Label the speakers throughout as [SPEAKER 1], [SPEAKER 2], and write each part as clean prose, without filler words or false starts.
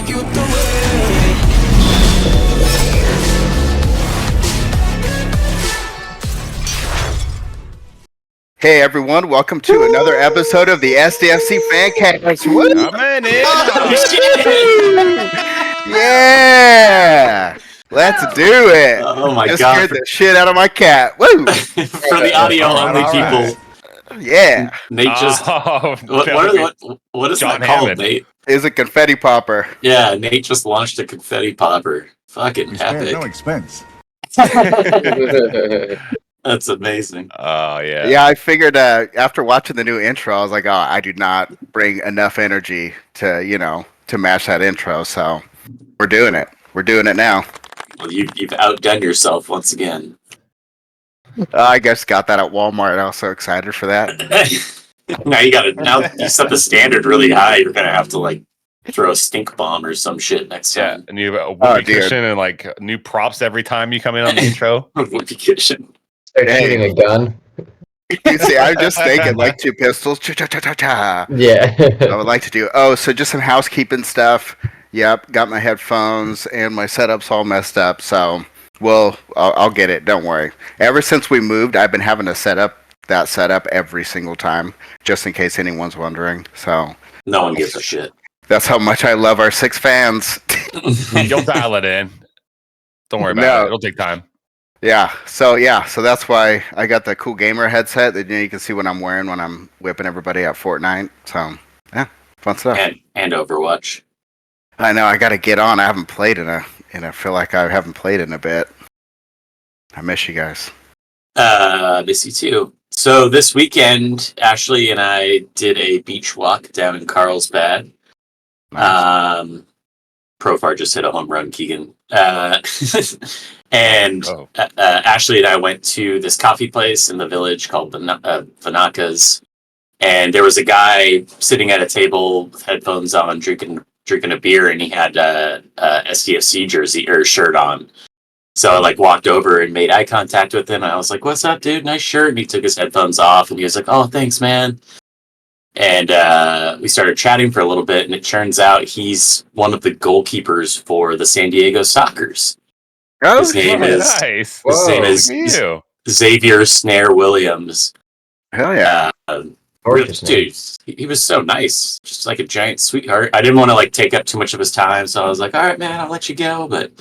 [SPEAKER 1] you through it.
[SPEAKER 2] Hey everyone, welcome to another episode of the SDFC Fancast. Woo!
[SPEAKER 3] Coming in.
[SPEAKER 2] Yeah! Let's do it!
[SPEAKER 4] Oh my
[SPEAKER 2] Just
[SPEAKER 4] god.
[SPEAKER 2] scared the shit out of my cat. Woo!
[SPEAKER 4] For the audio only people,
[SPEAKER 2] Yeah.
[SPEAKER 4] Nate just what is
[SPEAKER 3] John
[SPEAKER 4] that called,
[SPEAKER 3] Hammond.
[SPEAKER 4] Nate?
[SPEAKER 2] It's a confetti popper.
[SPEAKER 4] Yeah, Nate just launched a confetti popper. Fucking epic.
[SPEAKER 5] No expense.
[SPEAKER 4] That's amazing.
[SPEAKER 3] Oh, yeah.
[SPEAKER 2] Yeah, I figured after watching the new intro, I was like, oh, I do not bring enough energy to match that intro. So we're doing it. We're doing it now.
[SPEAKER 4] Well, you've outdone yourself once again.
[SPEAKER 2] I guess got that at Walmart. I was so excited for that.
[SPEAKER 4] Now you set the standard really high. You're gonna have to throw a stink bomb or some shit next
[SPEAKER 3] Yeah,
[SPEAKER 4] time.
[SPEAKER 3] and you have a whoopee cushion and new props every time you come in on the intro.
[SPEAKER 4] Whoopee cushion.
[SPEAKER 6] Start shooting a gun.
[SPEAKER 2] You see, I'm just thinking two pistols. Cha-cha-cha-cha-cha.
[SPEAKER 6] Yeah.
[SPEAKER 2] I would like to do. Oh, so just some housekeeping stuff. Yep, got my headphones and my setup's all messed up. So, I'll get it. Don't worry. Ever since we moved, I've been having to set up that setup every single time, just in case anyone's wondering. So,
[SPEAKER 4] No one gives a shit.
[SPEAKER 2] that's how much I love our 6 fans.
[SPEAKER 3] You'll dial it in. Don't worry about it. It'll take time.
[SPEAKER 2] Yeah, so that's why I got the cool gamer headset that you can see what I'm wearing when I'm whipping everybody at Fortnite. So, yeah, fun stuff.
[SPEAKER 4] And Overwatch.
[SPEAKER 2] I know I got to get on. I haven't played in I feel like I haven't played in a bit. I miss you guys.
[SPEAKER 4] Miss you too. So this weekend, Ashley and I did a beach walk down in Carlsbad.
[SPEAKER 2] Nice.
[SPEAKER 4] Profar just hit a home run, Keegan. And Ashley and I went to this coffee place in the village called Vanaka's. And there was a guy sitting at a table with headphones on, drinking a beer, and he had a SDFC jersey or shirt on. So I walked over and made eye contact with him. And I was like, "What's up, dude? Nice shirt." And he took his headphones off, and he was like, "Oh, thanks, man." And we started chatting for a little bit, and it turns out he's one of the goalkeepers for the San Diego Sockers.
[SPEAKER 2] Oh,
[SPEAKER 4] His name is
[SPEAKER 3] Nice.
[SPEAKER 4] his name is
[SPEAKER 3] You.
[SPEAKER 4] Xavier Snare Williams.
[SPEAKER 2] hell yeah!
[SPEAKER 6] Gorgeous name.
[SPEAKER 4] Dude, he was so nice, just like a giant sweetheart. I didn't want to take up too much of his time, so I was like, "All right, man, I'll let you go." But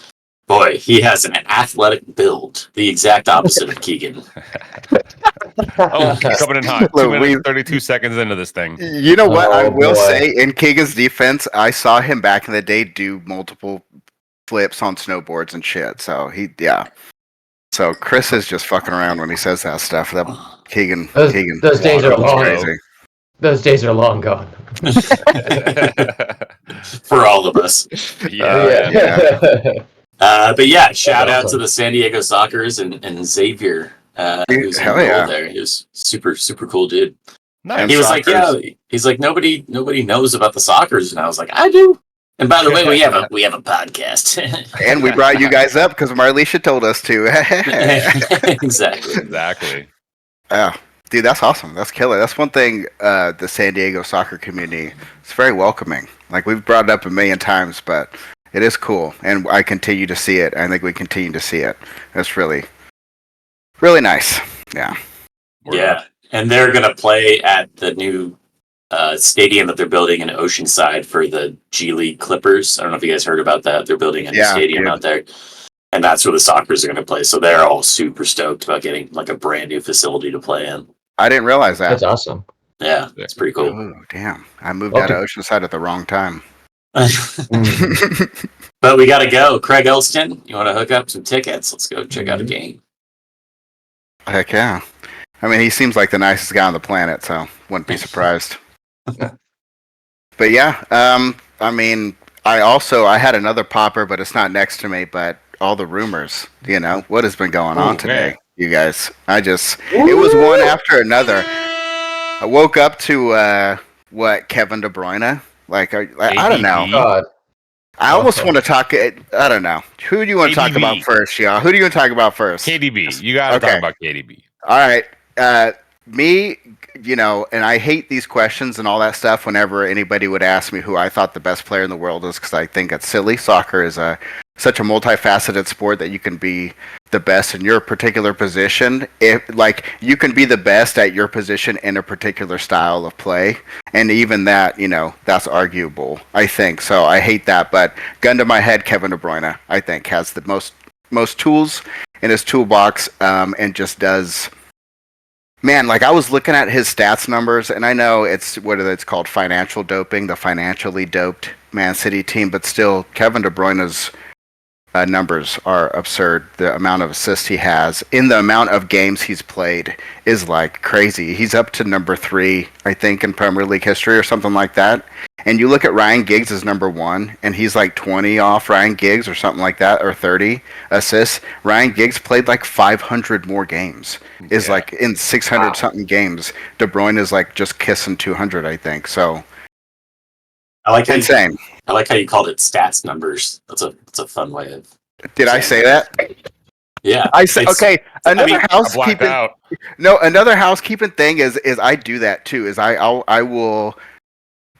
[SPEAKER 4] boy, he has an athletic build, the exact opposite of Keegan.
[SPEAKER 3] Oh, coming in hot. 2
[SPEAKER 2] Look,
[SPEAKER 3] minutes, 32 seconds into this thing.
[SPEAKER 2] You know what? I will
[SPEAKER 6] boy.
[SPEAKER 2] say, in Keegan's defense, I saw him back in the day do multiple flips on snowboards and shit. So So Chris is just fucking around when he says that stuff. That Keegan.
[SPEAKER 6] Those days are long.
[SPEAKER 2] Crazy.
[SPEAKER 6] Those days are long gone.
[SPEAKER 4] For all of us.
[SPEAKER 3] Yeah.
[SPEAKER 4] But yeah, shout out to the San Diego Sockers and Xavier. Who's in
[SPEAKER 2] Hell
[SPEAKER 4] the
[SPEAKER 2] yeah.
[SPEAKER 4] role there. He was super, super cool dude.
[SPEAKER 3] Nice.
[SPEAKER 2] And
[SPEAKER 4] He was
[SPEAKER 2] Sockers.
[SPEAKER 4] he's like, nobody knows about the Sockers, and I was like, I do. And by the way, we have a podcast.
[SPEAKER 2] And we brought you guys up because Marlisha told us to.
[SPEAKER 4] Exactly.
[SPEAKER 2] Oh, dude, that's awesome. That's killer. That's one thing. The San Diego soccer community is very welcoming. We've brought it up a million times, but it is cool, and I continue to see it. I think we continue to see it. That's really, really nice. Yeah.
[SPEAKER 4] Yeah, and they're gonna play at the new stadium that they're building in Oceanside for the G League Clippers. I don't know if you guys heard about that. They're building a new stadium out there, and that's where the Sockers are gonna play. So they're all super stoked about getting a brand new facility to play in.
[SPEAKER 2] I didn't realize that.
[SPEAKER 6] That's awesome.
[SPEAKER 4] Yeah, it's pretty cool.
[SPEAKER 2] Oh, damn. I moved out of Oceanside at the wrong time.
[SPEAKER 4] But we gotta go. Craig Elston, you want to hook up some tickets? Let's go check out a game.
[SPEAKER 2] Heck yeah. I mean, he seems like the nicest guy on the planet, so wouldn't be surprised. But yeah, I mean, I had another popper, but it's not next to me, but all the rumors, what has been going on today, you guys. It was one after another. I woke up to, Kevin De Bruyne? I don't know.
[SPEAKER 6] God.
[SPEAKER 2] I almost want to talk, I don't know. Who do you want to talk about first, y'all? Who do you want to talk about first?
[SPEAKER 3] KDB. You got to talk about KDB.
[SPEAKER 2] All right. me, and I hate these questions and all that stuff whenever anybody would ask me who I thought the best player in the world is, because I think it's silly. Soccer is such a multifaceted sport that you can be the best in your particular position. You can be the best at your position in a particular style of play, and even that, that's arguable, I think. So I hate that, but gun to my head, Kevin De Bruyne, I think, has the most tools in his toolbox, and just does. Man, I was looking at his stats numbers, and I know it's called financial doping, the financially doped Man City team, but still, Kevin De Bruyne's numbers are absurd. The amount of assists he has in the amount of games he's played is crazy. He's up to number 3, I think, in Premier League history or something like that. And you look at Ryan Giggs as number 1, and he's 20 off Ryan Giggs or something like that, or 30 assists. Ryan Giggs played 500 more games. Is in 600 something games. De Bruyne is just kissing 200, I think. So
[SPEAKER 4] I like
[SPEAKER 2] insane.
[SPEAKER 4] I like how you called it stats numbers. That's a fun way of.
[SPEAKER 2] Did I say that?
[SPEAKER 4] Yeah.
[SPEAKER 2] I said okay. Another housekeeping thing is I do that too. Is I will.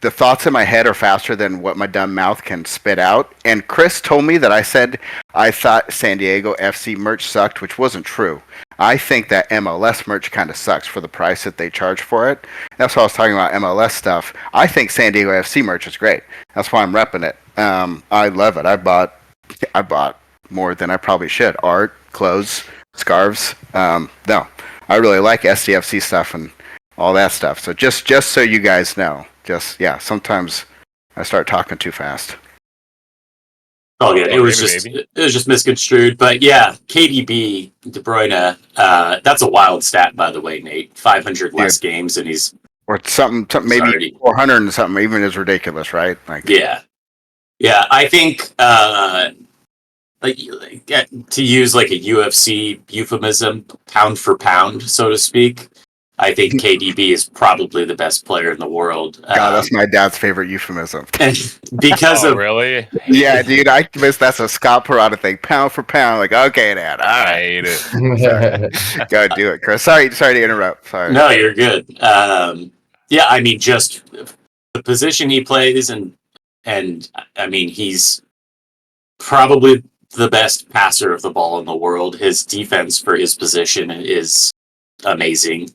[SPEAKER 2] The thoughts in my head are faster than what my dumb mouth can spit out. And Chris told me that I said I thought San Diego FC merch sucked, which wasn't true. I think that MLS merch kind of sucks for the price that they charge for it. That's why I was talking about MLS stuff. I think San Diego FC merch is great. That's why I'm repping it. I love it. I bought more than I probably should. Art, clothes, scarves. No, I really like SDFC stuff and all that stuff. So just so you guys know. Sometimes I start talking too fast.
[SPEAKER 4] Oh yeah, it was just misconstrued. But yeah, KDB, De Bruyne, that's a wild stat, by the way, Nate. 500 less games, and he's
[SPEAKER 2] or something maybe 400 and something. Even is ridiculous, right?
[SPEAKER 4] Yeah. I think to use a UFC euphemism, pound for pound, so to speak. I think KDB is probably the best player in the world.
[SPEAKER 2] God, that's my dad's favorite euphemism.
[SPEAKER 4] Because of
[SPEAKER 3] really?
[SPEAKER 2] Yeah, dude, I miss that's a Scott Parada thing. Pound for pound. Okay, Dad. All right.
[SPEAKER 3] I hate it.
[SPEAKER 2] Go do it, Chris. Sorry to interrupt. Sorry.
[SPEAKER 4] No, you're good. I mean, just the position he plays, and I mean, he's probably the best passer of the ball in the world. His defense for his position is amazing.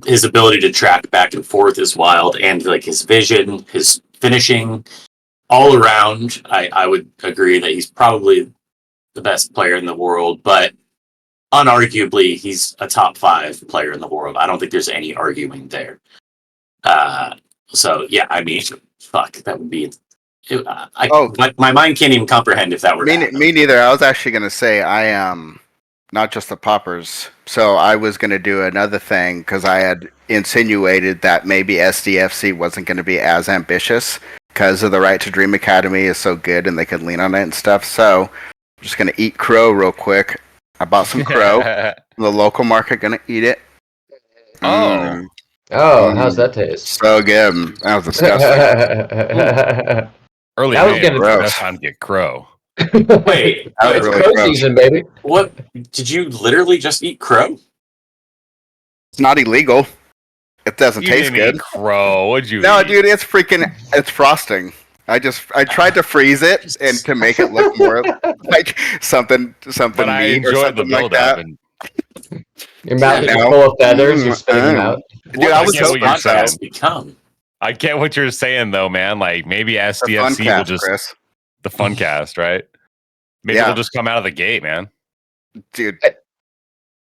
[SPEAKER 4] His ability to track back and forth is wild, and his vision, his finishing, all around, I would agree that he's probably the best player in the world, but unarguably, he's a top 5 player in the world. I don't think there's any arguing there. So yeah, I mean, fuck, that would be. My mind can't even comprehend if that were
[SPEAKER 2] me neither. I was actually going to say I am. Not just the poppers. So I was going to do another thing because I had insinuated that maybe SDFC wasn't going to be as ambitious because of the Right to Dream Academy is so good and they could lean on it and stuff. So I'm just going to eat crow real quick. I bought some crow. The local market going to eat it.
[SPEAKER 3] Oh,
[SPEAKER 6] how's that taste?
[SPEAKER 2] So good. That was disgusting.
[SPEAKER 3] Early best time to get crow.
[SPEAKER 4] Wait,
[SPEAKER 6] it's
[SPEAKER 2] really
[SPEAKER 6] crow
[SPEAKER 2] gross.
[SPEAKER 6] season, baby.
[SPEAKER 4] What? Did you literally just eat crow?
[SPEAKER 2] It's not illegal. It doesn't
[SPEAKER 3] You
[SPEAKER 2] taste
[SPEAKER 3] didn't
[SPEAKER 2] good.
[SPEAKER 3] eat crow. What'd you
[SPEAKER 2] No,
[SPEAKER 3] eat?
[SPEAKER 2] dude, it's frosting. I tried to freeze it and to make it look more like something
[SPEAKER 3] But I
[SPEAKER 2] meat or
[SPEAKER 3] enjoyed the
[SPEAKER 2] something like
[SPEAKER 3] build-up.
[SPEAKER 2] that.
[SPEAKER 3] And
[SPEAKER 6] Your mouth is
[SPEAKER 2] No.
[SPEAKER 6] full of feathers. You're spitting them out.
[SPEAKER 2] Dude, I was
[SPEAKER 3] get what
[SPEAKER 2] hoping
[SPEAKER 3] you're saying.
[SPEAKER 4] Has become.
[SPEAKER 3] I get what you're saying, though, man. Maybe SDFC will just
[SPEAKER 2] Chris.
[SPEAKER 3] the fun cast, right? Maybe they'll just come out of the gate, man.
[SPEAKER 2] Dude,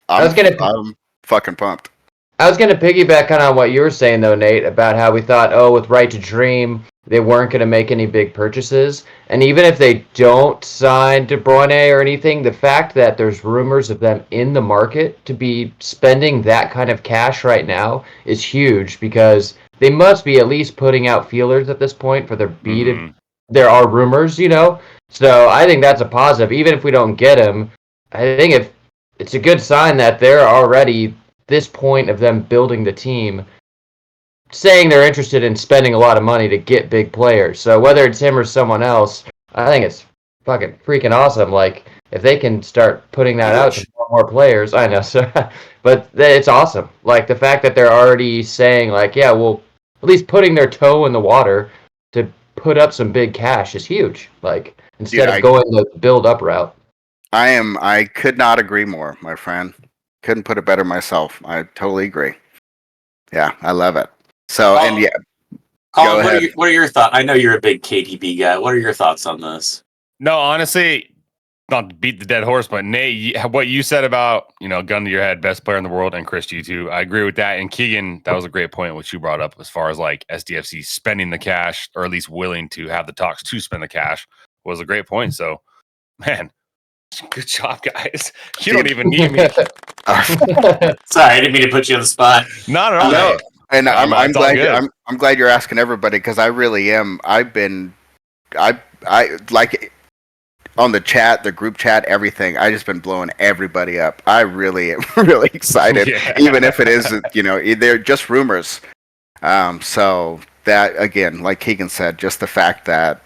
[SPEAKER 6] I'm
[SPEAKER 2] fucking pumped.
[SPEAKER 6] I was going to piggyback on what you were saying, though, Nate, about how we thought, with Right to Dream, they weren't going to make any big purchases. And even if they don't sign De Bruyne or anything, the fact that there's rumors of them in the market to be spending that kind of cash right now is huge because they must be at least putting out feelers at this point for their beat.
[SPEAKER 3] Mhm.
[SPEAKER 6] There are rumors, So I think that's a positive. Even if we don't get him, I think if it's a good sign that they're already this point of them building the team, saying they're interested in spending a lot of money to get big players. So whether it's him or someone else, I think it's fucking freaking awesome. If they can start putting that out to more players, I know. So But it's awesome. Like the fact that they're already saying like, yeah, well, at least putting their toe in the water to put up some big cash is huge. Like instead of going the build up route.
[SPEAKER 2] I could not agree more, my friend. Couldn't put it better myself. I totally agree. Yeah, I love it. So, and yeah,
[SPEAKER 4] Colin, what are your thoughts? I know you're a big KDB guy. What are your thoughts on this?
[SPEAKER 3] No, honestly, not to beat the dead horse, but Nate, what you said about, gun to your head, best player in the world, and Chris, you too, I agree with that. And Keegan, that was a great point, which you brought up as far as like SDFC spending the cash, or at least willing to have the talks to spend the cash, was a great point. So, man, good job, guys. You don't even need me.
[SPEAKER 4] Sorry, I didn't mean to put you on the spot.
[SPEAKER 3] Not at all.
[SPEAKER 2] No, and I'm glad
[SPEAKER 3] good.
[SPEAKER 2] I'm glad you're asking everybody, because I really am. I like on the chat, the group chat, everything. I just been blowing everybody up. I really am really excited, even if it is, they're just rumors. So that, again, like Keegan said, just the fact that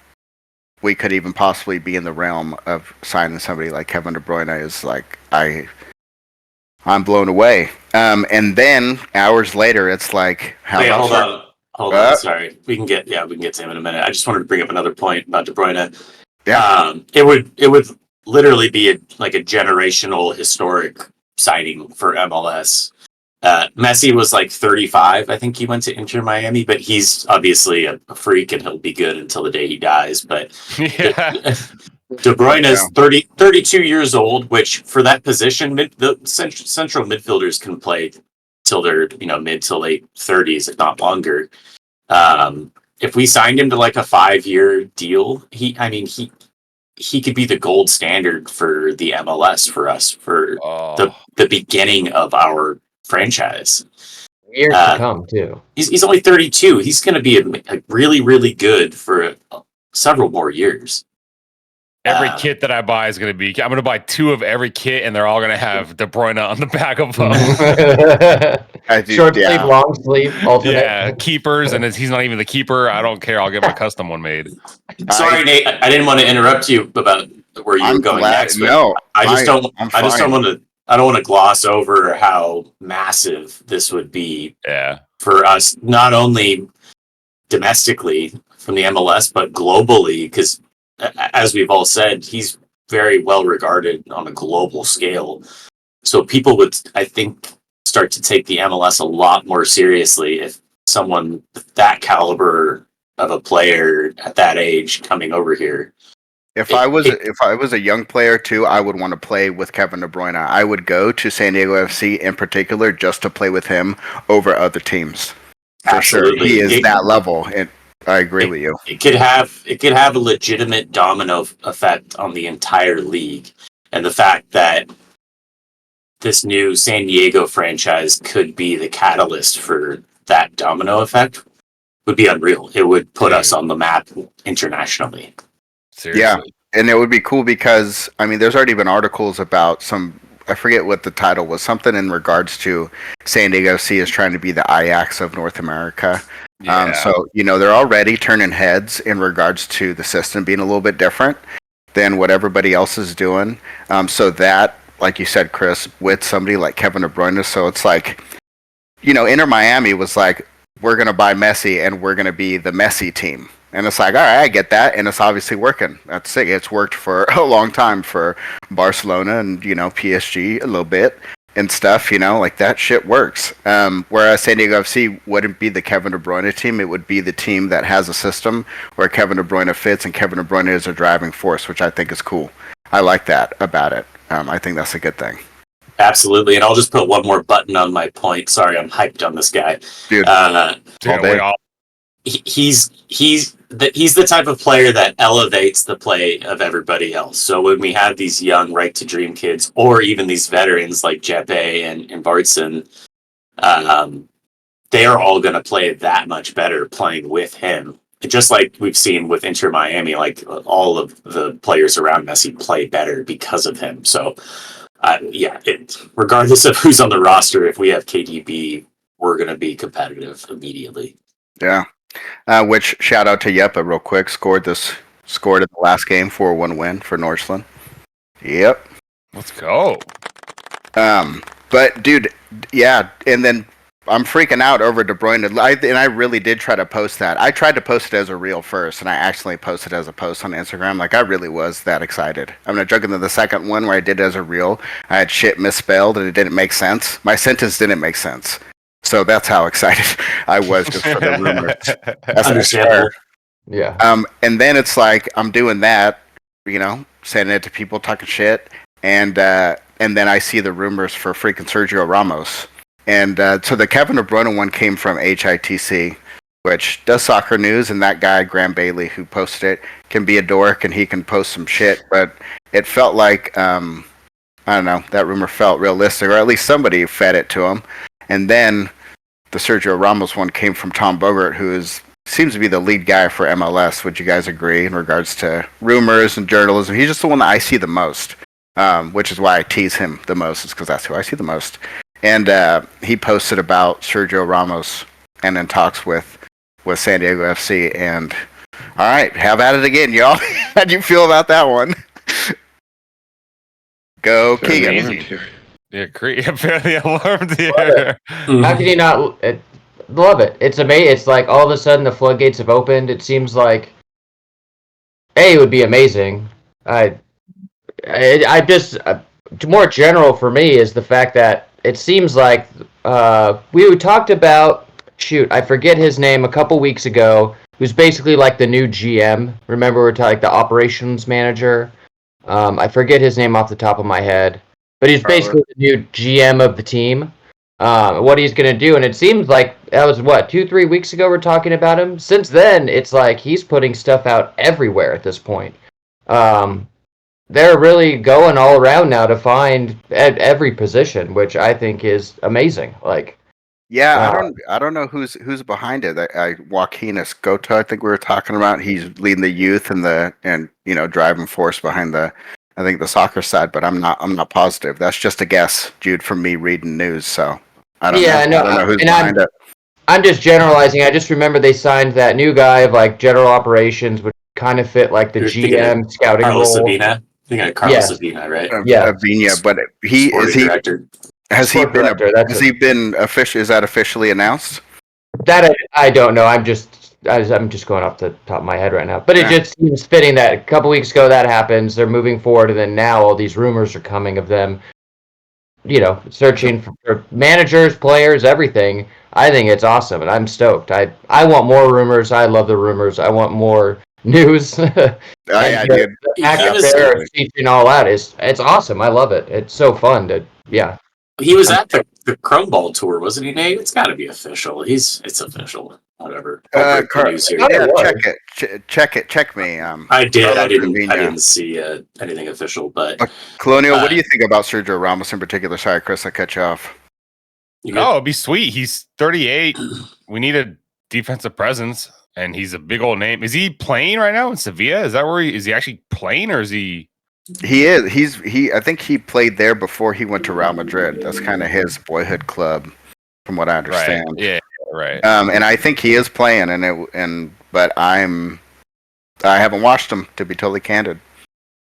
[SPEAKER 2] we could even possibly be in the realm of signing somebody like Kevin De Bruyne is like, I'm blown away. And then hours later, it's like,
[SPEAKER 4] hold on. Sorry, we can get to him in a minute. I just wanted to bring up another point about De Bruyne.
[SPEAKER 2] Yeah.
[SPEAKER 4] It would literally be a generational historic signing for MLS. Messi was like 35. I think he went to Inter Miami, but he's obviously a freak and he'll be good until the day he dies. But De Bruyne is 32 years old, which for that position, the central midfielders can play till they're mid to late 30s, if not longer. If we signed him to like a 5-year deal, he could be the gold standard for the MLS for us for the beginning of our franchise.
[SPEAKER 6] Years to come too.
[SPEAKER 4] He's only 32. He's going to be a really, really good for several more years.
[SPEAKER 3] Every kit that I buy is going to be. I'm going to buy 2 of every kit, and they're all going to have De Bruyne on the back of them.
[SPEAKER 6] Short sleeve, long sleeve, alternate.
[SPEAKER 3] Yeah, keepers, and he's not even the keeper. I don't care. I'll get my custom one made.
[SPEAKER 4] Sorry, Nate. I didn't want to interrupt you about where you were going next.
[SPEAKER 2] No,
[SPEAKER 4] I don't want to gloss over how massive this would be.
[SPEAKER 3] Yeah.
[SPEAKER 4] For us, not only domestically from the MLS, but globally, because as we've all said, he's very well regarded on a global scale. So people would, I think, start to take the MLS a lot more seriously if someone with that caliber of a player at that age coming over here.
[SPEAKER 2] If I was a young player too, I would want to play with Kevin De Bruyne. I would go to San Diego FC in particular just to play with him over other teams. For
[SPEAKER 4] Absolutely.
[SPEAKER 2] Sure, he is that level, and I agree with you.
[SPEAKER 4] It could have a legitimate domino effect on the entire league, and the fact that this new San Diego franchise could be the catalyst for that domino effect would be unreal. It would put us on the map internationally.
[SPEAKER 3] Seriously.
[SPEAKER 2] Yeah, and it would be cool because, there's already been articles about I forget what the title was, something in regards to San Diego FC is trying to be the Ajax of North America.
[SPEAKER 3] Yeah.
[SPEAKER 2] So, they're already turning heads in regards to the system being a little bit different than what everybody else is doing. So that, like you said, Chris, with somebody like Kevin De Bruyne, so it's like, Inter Miami was like, we're going to buy Messi and we're going to be the Messi team. And it's like, all right, I get that. And it's obviously working. That's it. It's worked for a long time for Barcelona and, PSG a little bit and stuff, like that shit works. Whereas San Diego FC wouldn't be the Kevin De Bruyne team. It would be the team that has a system where Kevin De Bruyne fits and Kevin De Bruyne is a driving force, which I think is cool. I like that about it. I think that's a good thing.
[SPEAKER 4] Absolutely. And I'll just put one more button on my point. Sorry, I'm hyped on this guy.
[SPEAKER 2] Dude,
[SPEAKER 4] he's the type of player that elevates the play of everybody else. So when we have these young right to dream kids, or even these veterans like Jeppe and Bartson, they are all going to play that much better playing with him. Just like we've seen with Inter Miami, like all of the players around Messi play better because of him. So regardless of who's on the roster, if we have KDB, we're going to be competitive immediately.
[SPEAKER 2] Yeah. Which shout out to Yepa real quick. Scored in the last game 4-1 win for Norseland. Yep.
[SPEAKER 3] Let's go.
[SPEAKER 2] But dude, Yeah, and then I'm freaking out over De Bruyne. And I really did try to post that. I tried to post it as a reel first, and I actually posted it as a post on Instagram. Like, I really was that excited. I'm not joking. The second one where I did it as a reel, I had shit misspelled, and it didn't make sense. My sentence didn't make sense. So that's how excited I was just for the rumors. That's
[SPEAKER 4] Understandable.
[SPEAKER 6] Yeah.
[SPEAKER 2] And then it's like I'm doing that, sending it to people talking shit, and then I see the rumors for freaking Sergio Ramos. And so the Kevin De Bruyne one came from HITC, which does soccer news, and that guy, Graham Bailey, who posted it, can be a dork, and he can post some shit, but it felt like, I don't know, that rumor felt realistic, or at least somebody fed it to him. And then the Sergio Ramos one came from Tom Bogert, who seems to be the lead guy for MLS. Would you guys agree in regards to rumors and journalism? He's just the one that I see the most, which is why I tease him the most, is because that's who I see the most. And he posted about Sergio Ramos and in talks with San Diego FC. And all right, have at it again, y'all. How'd you feel about that one? Go, Keegan.
[SPEAKER 3] Yeah, apparently alarmed here.
[SPEAKER 6] How can you not love it? It's amazing. It's like all of a sudden the floodgates have opened. It seems like it would be amazing. I just more general for me is the fact that it seems like we talked about, I forget his name a couple weeks ago, who's basically like the new GM. Remember, we're talking like the operations manager. I forget his name off the top of my head, but he's basically the new GM of the team. What he's going to do, and it seems like that was 2-3 weeks ago we're talking about him. Since then, it's like he's putting stuff out everywhere at this point. They're really going all around now to find at every position, which I think is amazing. Like,
[SPEAKER 2] yeah, I don't know who's behind it. Joaquin Escoto, I think we were talking about. He's leading the youth and driving force behind I think the soccer side, but I'm not positive. That's just a guess, Jude, from me reading news. So I don't know. I don't know who's behind it.
[SPEAKER 6] I'm just generalizing. I just remember they signed that new guy of like general operations, which kind of fit like the GM scouting
[SPEAKER 4] Carlos
[SPEAKER 6] role.
[SPEAKER 4] Sabina. I think Carlos Sabina, right?
[SPEAKER 2] Avina, but
[SPEAKER 4] director.
[SPEAKER 2] Has he been official? Is that officially announced?
[SPEAKER 6] That I don't know. I'm just going off the top of my head right now. But it just seems fitting that a couple weeks ago that happens. They're moving forward, and then now all these rumors are coming of them, searching for managers, players, everything. I think it's awesome, and I'm stoked. I want more rumors. I love the rumors. I want more news.
[SPEAKER 2] I did.
[SPEAKER 6] The teaching all that it's awesome. I love it. It's so fun to
[SPEAKER 4] He was at the Chrome Ball tour, wasn't he, Nate? It's got to be official. It's official. Whatever.
[SPEAKER 2] Check me.
[SPEAKER 4] I did. I didn't see anything official, but
[SPEAKER 2] Colonial. What do you think about Sergio Ramos in particular? Sorry, Chris, I cut you off.
[SPEAKER 3] No, it'd be sweet. He's 38. We need a defensive presence, and he's a big old name. Is he playing right now in Sevilla? Is that where is he actually playing, or is he?
[SPEAKER 2] He is. I think he played there before he went to Real Madrid. That's kind of his boyhood club, from what I understand.
[SPEAKER 3] Right. Yeah. Right.
[SPEAKER 2] And I think he is playing, but I haven't watched him, to be totally candid.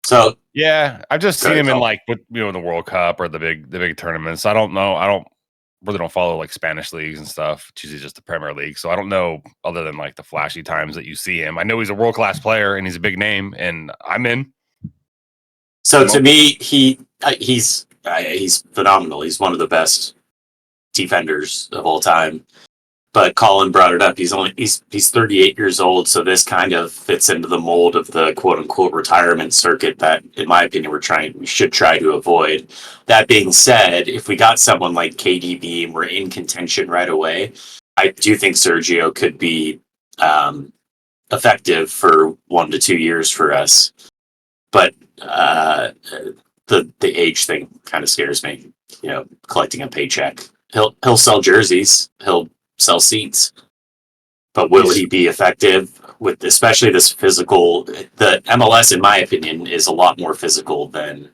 [SPEAKER 4] So
[SPEAKER 3] yeah, I've just seen him in like the World Cup or the big tournaments. I don't know. I don't follow like Spanish leagues and stuff. It's usually just the Premier League, so I don't know other than like the flashy times that you see him. I know he's a world-class player and he's a big name, and I'm in.
[SPEAKER 4] So to me, he's phenomenal. He's one of the best defenders of all time. But Colin brought it up. He's 38 years old, so this kind of fits into the mold of the quote unquote retirement circuit that, in my opinion, we should try to avoid. That being said, if we got someone like KDB and we're in contention right away, I do think Sergio could be effective for 1 to 2 years for us. But the age thing kind of scares me. Collecting a paycheck. He'll sell jerseys. He'll sell seats. But will he be effective with especially this physical? The MLS, in my opinion, is a lot more physical than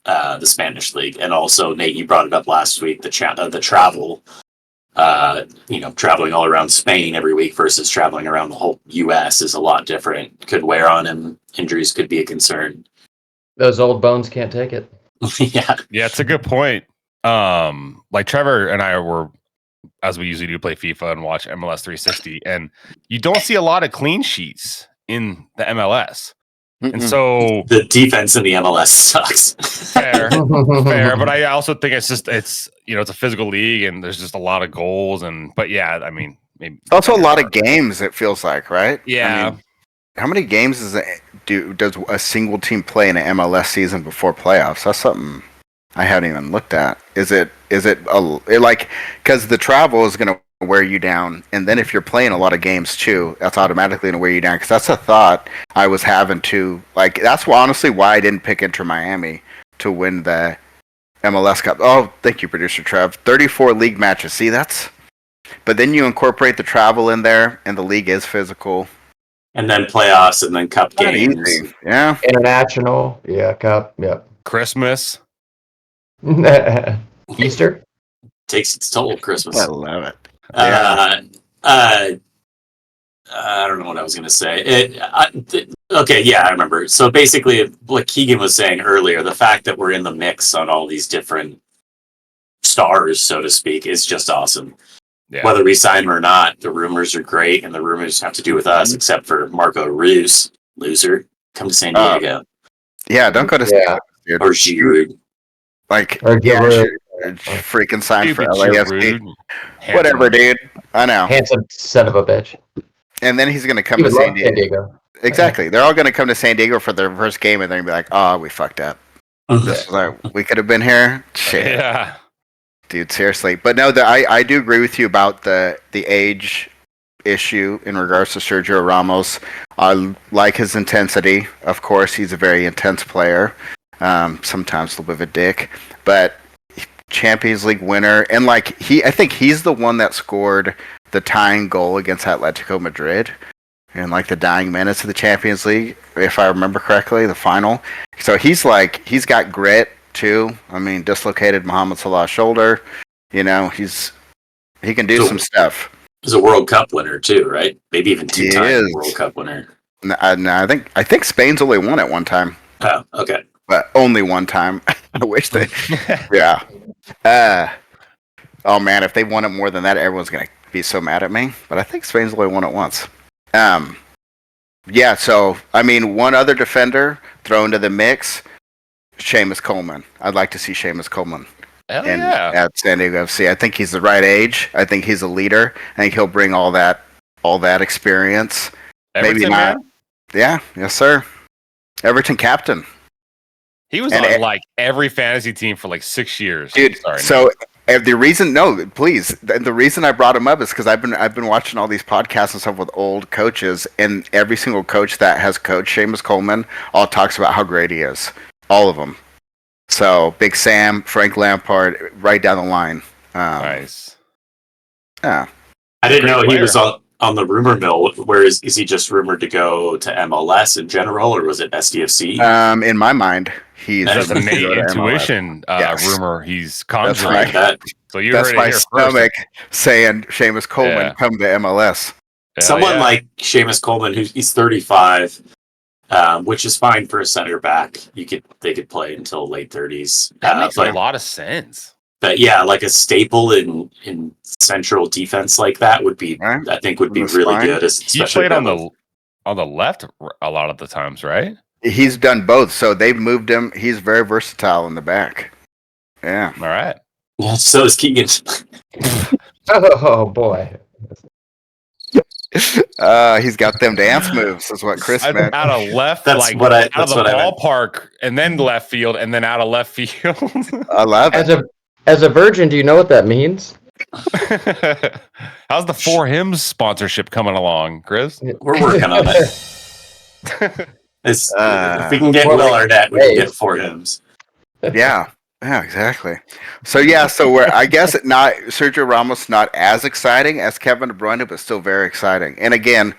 [SPEAKER 4] the Spanish league. And also, Nate, you brought it up last week. The travel. Traveling all around Spain every week versus traveling around the whole U.S. is a lot different. Could wear on him. Injuries could be a concern.
[SPEAKER 6] Those old bones can't take it.
[SPEAKER 4] Yeah,
[SPEAKER 3] it's a good point. like Trevor and I were, as we usually do, play FIFA and watch MLS 360, and you don't see a lot of clean sheets in the MLS. And so
[SPEAKER 4] the defense in the MLS sucks.
[SPEAKER 3] fair, but I also think it's it's a physical league and there's just a lot of goals but yeah, I mean, maybe
[SPEAKER 2] also a lot of games. It feels like, right?
[SPEAKER 3] Yeah.
[SPEAKER 2] I mean, how many games does a single team play in an MLS season before playoffs? That's something I haven't even looked at. Is it like, because the travel is going to wear you down, and then if you're playing a lot of games too, that's automatically going to wear you down. Because that's a thought I was having too. Like, that's honestly why I didn't pick Inter Miami to win the MLS Cup. Oh, thank you, producer Trev. 34 league matches. See, but then you incorporate the travel in there, and the league is physical.
[SPEAKER 4] And then playoffs, and then cup
[SPEAKER 2] Not
[SPEAKER 4] games.
[SPEAKER 2] easy. Yeah.
[SPEAKER 6] International. Yeah, cup. Yep.
[SPEAKER 3] Christmas.
[SPEAKER 6] Easter.
[SPEAKER 4] Takes its toll, Christmas.
[SPEAKER 2] I love it.
[SPEAKER 4] I don't know what I was going to say. Okay, yeah, I remember. So basically, like Keegan was saying earlier, the fact that we're in the mix on all these different stars, so to speak, is just awesome.
[SPEAKER 3] Yeah.
[SPEAKER 4] Whether we sign them or not, the rumors are great, and the rumors have to do with us, except for Marco Reus, loser. Come to San Diego.
[SPEAKER 2] Yeah, don't go to San Diego, dude.
[SPEAKER 4] Or Giroud.
[SPEAKER 2] Like,
[SPEAKER 6] Or Giroud.
[SPEAKER 2] freaking sign for
[SPEAKER 3] Stupid
[SPEAKER 2] LAFC.
[SPEAKER 3] Giroud.
[SPEAKER 2] Whatever, dude. I know.
[SPEAKER 6] Handsome son of a bitch.
[SPEAKER 2] And then he's going to come
[SPEAKER 6] He
[SPEAKER 2] to
[SPEAKER 6] would
[SPEAKER 2] San
[SPEAKER 6] love
[SPEAKER 2] Diego.
[SPEAKER 6] San Diego.
[SPEAKER 2] Exactly. They're all going to come to San Diego for their first game, and they're going to be like, oh, we fucked up. This is like, we could have been here. Shit.
[SPEAKER 3] Yeah.
[SPEAKER 2] Dude, seriously. But no, I do agree with you about the age issue in regards to Sergio Ramos. I like his intensity. Of course, he's a very intense player. Sometimes a little bit of a dick. But Champions League winner. And like, I think he's the one that scored the tying goal against Atletico Madrid in like the dying minutes of the Champions League, if I remember correctly, the final. So he's got grit too. I mean, dislocated Mohamed Salah's shoulder. He can do some stuff.
[SPEAKER 4] He's a World Cup winner too, right? Maybe even two-time
[SPEAKER 2] is.
[SPEAKER 4] World Cup winner.
[SPEAKER 2] No, I think Spain's only won it one time,
[SPEAKER 4] Oh, okay.
[SPEAKER 2] but only one time. I wish they. Yeah. Oh man, if they won it more than that, everyone's gonna be so mad at me. But I think Spain's only won it once. Yeah. So I mean, one other defender thrown to the mix. Seamus Coleman. I'd like to see Seamus Coleman at San Diego FC. I think he's the right age. I think he's a leader. I think he'll bring all that experience.
[SPEAKER 3] Everton,
[SPEAKER 2] Maybe not.
[SPEAKER 3] Man?
[SPEAKER 2] Yeah, yes, sir. Everton captain.
[SPEAKER 3] He was on like every fantasy team for like 6 years.
[SPEAKER 2] Dude,
[SPEAKER 3] Sorry,
[SPEAKER 2] so the reason the reason I brought him up is because I've been watching all these podcasts and stuff with old coaches, and every single coach that has coached Seamus Coleman all talks about how great he is. All of them. So Big Sam, Frank Lampard, right down the line.
[SPEAKER 3] nice.
[SPEAKER 2] Yeah.
[SPEAKER 4] I didn't know
[SPEAKER 3] Great
[SPEAKER 4] he was
[SPEAKER 3] player.
[SPEAKER 4] on the rumor mill. Where is he just rumored to go to MLS in general, or was it SDFC?
[SPEAKER 2] In my mind, he's
[SPEAKER 3] That's
[SPEAKER 4] That's
[SPEAKER 3] the
[SPEAKER 4] the
[SPEAKER 3] Nate intuition
[SPEAKER 2] Yes.
[SPEAKER 3] rumor he's
[SPEAKER 2] That's
[SPEAKER 3] conjuring.
[SPEAKER 2] right.
[SPEAKER 4] That
[SPEAKER 3] So you
[SPEAKER 2] That's
[SPEAKER 3] heard it
[SPEAKER 2] my
[SPEAKER 3] here first.
[SPEAKER 2] stomach saying Seamus Coleman
[SPEAKER 3] Yeah.
[SPEAKER 2] come to MLS.
[SPEAKER 3] Hell
[SPEAKER 4] someone
[SPEAKER 3] yeah.
[SPEAKER 4] like Seamus Coleman, he's 35, which is fine for a center back. They could play until late 30s.
[SPEAKER 3] That makes
[SPEAKER 4] but,
[SPEAKER 3] a lot of sense.
[SPEAKER 4] but yeah, like a staple in central defense like that would be,
[SPEAKER 2] Right.
[SPEAKER 4] I think, would be
[SPEAKER 2] That's
[SPEAKER 4] really
[SPEAKER 2] fine.
[SPEAKER 4] good.
[SPEAKER 3] He
[SPEAKER 4] Especially
[SPEAKER 3] played on the left a lot of the times, right?
[SPEAKER 2] He's done both, so they've moved him. He's very versatile in the back. Yeah.
[SPEAKER 3] All right.
[SPEAKER 4] Yeah, so is Keegan.
[SPEAKER 6] Oh boy.
[SPEAKER 2] He's got them dance moves, is what Chris meant.
[SPEAKER 3] Out of left,
[SPEAKER 4] That's
[SPEAKER 3] like
[SPEAKER 4] what I-
[SPEAKER 3] out
[SPEAKER 4] that's
[SPEAKER 3] of the
[SPEAKER 4] what I meant.
[SPEAKER 3] ballpark, and then left field, and then out of left field.
[SPEAKER 2] I love it.
[SPEAKER 6] As a virgin, do you know what that means?
[SPEAKER 3] How's the Four Hymns sponsorship coming along, Chris?
[SPEAKER 4] We're working on it. If we can get
[SPEAKER 6] Well,
[SPEAKER 4] Will
[SPEAKER 6] like,
[SPEAKER 4] Arnett, we can
[SPEAKER 6] hey.
[SPEAKER 4] get 4 hymns.
[SPEAKER 2] Yeah. Yeah, exactly. So we're I guess not Sergio Ramos not as exciting as Kevin De Bruyne, but still very exciting. And again,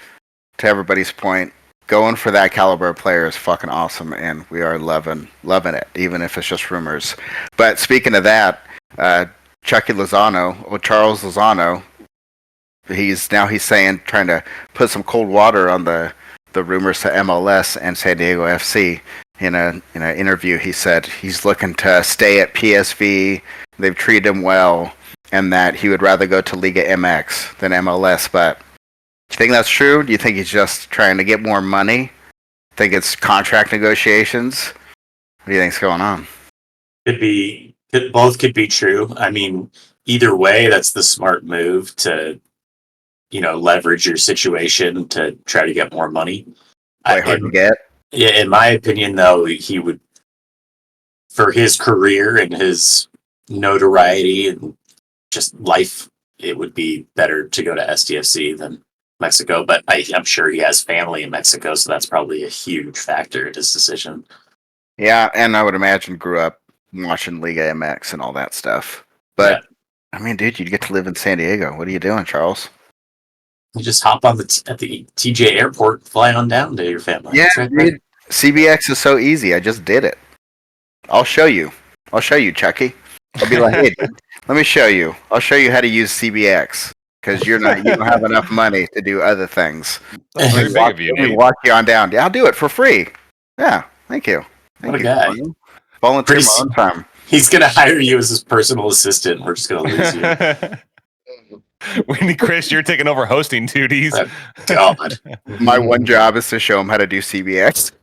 [SPEAKER 2] to everybody's point, going for that caliber of player is fucking awesome, and we are loving it, even if it's just rumors. But speaking of that, Chucky Lozano, or Charles Lozano, he's saying, trying to put some cold water on the rumors to MLS and San Diego FC. in an interview, he said he's looking to stay at PSV. They've treated him well, and that he would rather go to Liga MX than MLS. But do you think that's true? Do you think he's just trying to get more money? Think it's contract negotiations? What do you think's going on?
[SPEAKER 4] Both could be true. I mean, either way, that's the smart move to, leverage your situation to try to get more money.
[SPEAKER 2] Play hard to get.
[SPEAKER 4] Yeah, in my opinion, though, he would, for his career and his notoriety and just life, it would be better to go to SDFC than Mexico. But I'm sure he has family in Mexico, so that's probably a huge factor in his decision.
[SPEAKER 2] Yeah, and I would imagine grew up watching Liga MX and all that stuff. But, I mean, dude, you'd get to live in San Diego. What are you doing, Charles?
[SPEAKER 4] You just hop on at the TJ airport, fly on down to your family.
[SPEAKER 2] Yeah,
[SPEAKER 4] right,
[SPEAKER 2] dude. CBX is so easy. I just did it. I'll show you. Chucky. I'll be like, hey, dude, let me show you. I'll show you how to use CBX because you don't have enough money to do other things.
[SPEAKER 3] That's very big of you,
[SPEAKER 2] Let me
[SPEAKER 3] Nate.
[SPEAKER 2] walk you on down. Yeah, I'll do it for free. Yeah, thank you.
[SPEAKER 4] What a guy.
[SPEAKER 2] Volunteer
[SPEAKER 4] Pretty
[SPEAKER 2] my own time.
[SPEAKER 4] He's going to hire you as his personal assistant. We're just going to lose you.
[SPEAKER 3] When Chris, you're taking over hosting duties.
[SPEAKER 4] God.
[SPEAKER 2] My one job is to show him how to do CBX.